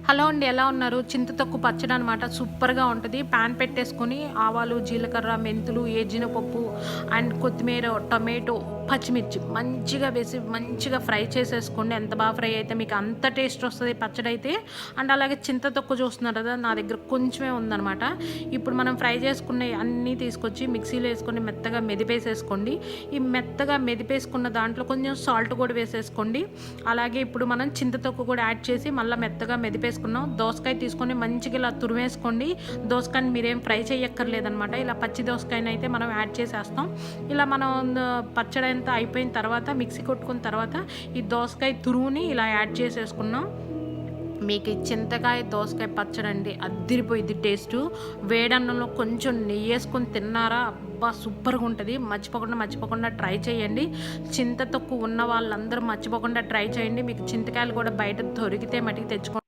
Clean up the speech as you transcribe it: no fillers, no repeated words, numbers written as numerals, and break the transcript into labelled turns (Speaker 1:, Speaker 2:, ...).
Speaker 1: Hello అండి, ఎలా ఉన్నారు? చింత తొక్కు పచ్చడి అనమాట. సూపర్‌గా ఉంటది. పాన్ పెట్టేసుకొని ఆవాలు, జీలకర్ర, మెంతులు, జీనపప్పు అండ్ కొత్తిమీర, టొమాటో, పచ్చిమిర్చి మంచిగా వేసి మంచిగా ఫ్రై చేసేసుకోండి. ఎంత బాగా ఫ్రై అయితే మీకు అంత టేస్ట్ వస్తది పచ్చడైతే. అండ్ అలాగే చింత తొక్కు చూస్తున్నారు కదా, నా దగ్గర కొంచెమే ఉందనమాట. ఇప్పుడు మనం ఫ్రై చేసుకున్నయి అన్నీ తీసుకొచ్చి మిక్సీలో వేసుకొని మెత్తగా మెదిపేసేసుకోండి. ఈ మెత్తగా మెదిపేసుకున్న దాంట్లో కొంచెం సాల్ట్ కూడా వేసేసుకోండి. అలాగే ఇప్పుడు మనం చింత తొక్కు కూడా యాడ్ చేసి మళ్ళీ మెత్తగా మెదిపేసుకున్నాం. దోసకాయ తీసుకొని మంచిగా ఇలా తురిమేసుకోండి. దోసకాయని మీరేం ఫ్రై చేయక్కర్లేదనమాట. ఇలా పచ్చి దోసకాయని అయితే మనం యాడ్ చేసేస్తాం. ఇలా మనం పచ్చడి అంతా అయిపోయిన తర్వాత మిక్సీ కొట్టుకున్న తర్వాత ఈ దోసకాయ తురుముని ఇలా యాడ్ చేసేసుకున్నాం. మీకు ఈ చింతకాయ దోసకాయ పచ్చడి అండి అద్దిరిపోయిద్ది టేస్టు. వేడన్నంలో కొంచెం నెయ్యి వేసుకొని తిన్నారా, అబ్బా సూపర్గా ఉంటుంది. మర్చిపోకుండా ట్రై చేయండి. చింత తొక్కు ఉన్న వాళ్ళందరూ మర్చిపోకుండా ట్రై చేయండి. మీకు చింతకాయలు కూడా బయట దొరికితే మటుకు తెచ్చుకోండి.